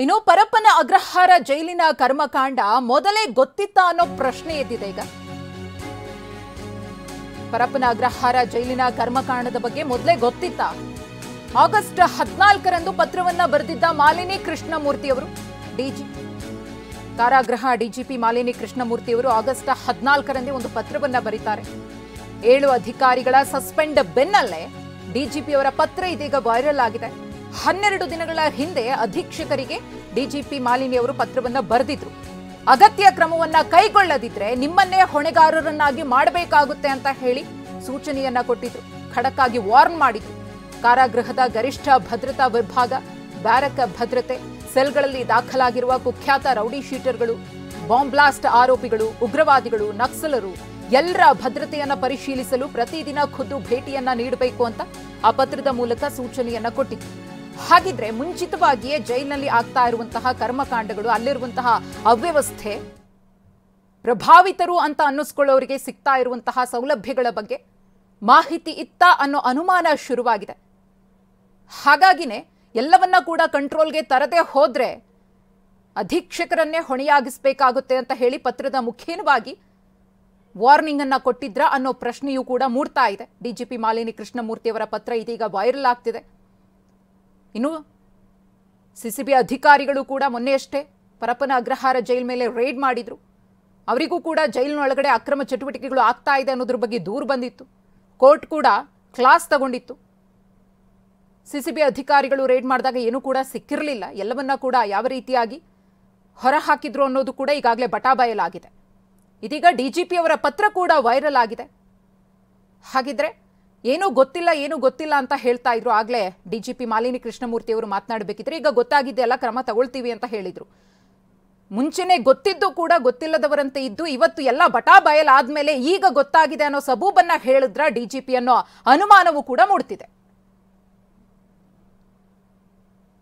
ಇನ್ನು ಪರಪ್ಪನ ಅಗ್ರಹಾರ ಜೈಲಿನ ಕರ್ಮಕಾಂಡ ಮೊದಲೇ ಗೊತ್ತಿತ್ತಾ ಅನ್ನೋ ಪ್ರಶ್ನೆ ಎದ್ದಿದೆ ಈಗ. ಪರಪ್ಪನ ಅಗ್ರಹಾರ ಜೈಲಿನ ಕರ್ಮಕಾಂಡದ ಬಗ್ಗೆ ಮೊದಲೇ ಗೊತ್ತಿತ್ತಾ? ಆಗಸ್ಟ್ 14ರಂದು ಪತ್ರವನ್ನ ಬರೆದಿದ್ದ ಮಾಲಿನಿ ಕೃಷ್ಣಮೂರ್ತಿ ಅವರು ಡಿಜಿಪಿ ಕಾರಾಗೃಹ ಡಿಜಿಪಿ ಮಾಲಿನಿ ಕೃಷ್ಣಮೂರ್ತಿ ಅವರು ಆಗಸ್ಟ್ 14ರಂದೇ ಒಂದು ಪತ್ರವನ್ನ ಬರೀತಾರೆ. 7 ಅಧಿಕಾರಿಗಳ ಸಸ್ಪೆಂಡ್ ಬೆನ್ನಲ್ಲೇ ಡಿಜಿಪಿ ಅವರ ಪತ್ರ ಇದೀಗ ವೈರಲ್ ಆಗಿದೆ. 12 ದಿನಗಳ ಹಿಂದೆ ಅಧೀಕ್ಷಕರಿಗೆ ಡಿಜಿಪಿ ಮಾಲಿನಿ ಅವರು ಪತ್ರವನ್ನ ಬರೆದಿದ್ರು. ಅಗತ್ಯ ಕ್ರಮವನ್ನ ಕೈಗೊಳ್ಳದಿದ್ರೆ ನಿಮ್ಮನ್ನೇ ಹೊಣೆಗಾರರನ್ನಾಗಿ ಮಾಡಬೇಕಾಗುತ್ತೆ ಅಂತ ಹೇಳಿ ಸೂಚನೆಯನ್ನ ಕೊಟ್ಟಿದ್ರು. ಖಡಕ್ ಆಗಿ ವಾರ್ನ್ ಮಾಡಿದ್ರು. ಕಾರಾಗೃಹದ ಗರಿಷ್ಠ ಭದ್ರತಾ ವಿಭಾಗ, ಬ್ಯಾರಕ್ ಭದ್ರತೆ, ಸೆಲ್ಗಳಲ್ಲಿ ದಾಖಲಾಗಿರುವ ಕುಖ್ಯಾತ ರೌಡಿ ಶೀಟರ್ಗಳು, ಬಾಂಬ್ ಬ್ಲಾಸ್ಟ್ ಆರೋಪಿಗಳು, ಉಗ್ರವಾದಿಗಳು, ನಕ್ಸಲರು ಎಲ್ಲರ ಭದ್ರತೆಯನ್ನ ಪರಿಶೀಲಿಸಲು ಪ್ರತಿದಿನ ಖುದ್ದು ಭೇಟಿಯನ್ನ ನೀಡಬೇಕು ಅಂತ ಆ ಪತ್ರದ ಮೂಲಕ ಸೂಚನೆಯನ್ನ ಕೊಟ್ಟಿತ್ತು. ಹಾಗಿದ್ರೆ ಮುಂಚಿತವಾಗಿಯೇ ಜೈಲಿನಲ್ಲಿ ಆಗ್ತಾ ಇರುವಂತಹ ಕರ್ಮಕಾಂಡಗಳು, ಅಲ್ಲಿರುವಂತಹ ಅವ್ಯವಸ್ಥೆ, ಪ್ರಭಾವಿತರು ಅಂತ ಅನ್ನಿಸ್ಕೊಳ್ಳೋರಿಗೆ ಸಿಗ್ತಾ ಇರುವಂತಹ ಸೌಲಭ್ಯಗಳ ಬಗ್ಗೆ ಮಾಹಿತಿ ಇತ್ತ ಅನ್ನೋ ಅನುಮಾನ ಶುರುವಾಗಿದೆ. ಹಾಗಾಗಿನೇ ಎಲ್ಲವನ್ನ ಕೂಡ ಕಂಟ್ರೋಲ್ಗೆ ತರದೆ ಹೋದ್ರೆ ಅಧೀಕ್ಷಕರನ್ನೇ ಹೊಣೆಯಾಗಿಸಬೇಕಾಗುತ್ತೆ ಅಂತ ಹೇಳಿ ಪತ್ರದ ಮುಖೇನವಾಗಿ ವಾರ್ನಿಂಗ್ ಅನ್ನ ಕೊಟ್ಟಿದ್ರ ಅನ್ನೋ ಪ್ರಶ್ನೆಯೂ ಕೂಡ ಮೂಡ್ತಾ ಇದೆ. ಡಿಜಿಪಿ ಮಾಲಿನಿ ಕೃಷ್ಣಮೂರ್ತಿ ಅವರ ಪತ್ರ ಇದೀಗ ವೈರಲ್ ಆಗ್ತಿದೆ. ಇನ್ನು ಸಿಸಿಬಿ ಅಧಿಕಾರಿಗಳು ಕೂಡ ಮೊನ್ನೆಯಷ್ಟೇ ಪರಪ್ಪನ ಅಗ್ರಹಾರ ಜೈಲ್ ಮೇಲೆ ರೇಡ್ ಮಾಡಿದ್ರು. ಅವರಿಗೂ ಕೂಡ ಜೈಲಿನೊಳಗಡೆ ಅಕ್ರಮ ಚಟುವಟಿಕೆಗಳು ಆಗ್ತಾ ಇದೆ ಅನ್ನೋದ್ರ ಬಗ್ಗೆ ದೂರು ಬಂದಿತ್ತು. ಕೋರ್ಟ್ ಕೂಡ ಕ್ಲಾಸ್ ತಗೊಂಡಿತ್ತು. ಸಿಸಿಬಿ ಅಧಿಕಾರಿಗಳು ರೇಡ್ ಮಾಡಿದಾಗ ಏನೂ ಕೂಡ ಸಿಕ್ಕಿರಲಿಲ್ಲ. ಎಲ್ಲವನ್ನ ಕೂಡ ಯಾವ ರೀತಿಯಾಗಿ ಹೊರಹಾಕಿದ್ರು ಅನ್ನೋದು ಕೂಡ ಈಗಾಗಲೇ ಬಟಾಬಯಲಾಗಿದೆ. ಇದೀಗ ಡಿಜಿಪಿ ಅವರ ಪತ್ರ ಕೂಡ ವೈರಲ್ ಆಗಿದೆ. ಹಾಗಿದ್ರೆ ಏನೂ ಗೊತ್ತಿಲ್ಲ ಅಂತ ಹೇಳ್ತಾ ಇದ್ರು. ಆಗ್ಲೇ ಡಿಜಿಪಿ ಮಾಲಿನಿ ಕೃಷ್ಣಮೂರ್ತಿ ಅವರು ಮಾತನಾಡಬೇಕಿದ್ರೆ ಈಗ ಗೊತ್ತಾಗಿದ್ದೆ ಎಲ್ಲ ಕ್ರಮ ತಗೊಳ್ತೀವಿ ಅಂತ ಹೇಳಿದ್ರು. ಮುಂಚೆನೆ ಗೊತ್ತಿದ್ದು ಕೂಡ ಗೊತ್ತಿಲ್ಲದವರಂತೆ ಇದ್ದು ಇವತ್ತು ಎಲ್ಲ ಬಟಾಬಯಲಾದ್ಮೇಲೆ ಈಗ ಗೊತ್ತಾಗಿದೆ ಅನ್ನೋ ಸಬೂಬನ್ನ ಹೇಳಿದ್ರ ಡಿಜಿಪಿ ಅನ್ನೋ ಅನುಮಾನವೂ ಕೂಡ ಮೂಡ್ತಿದೆ.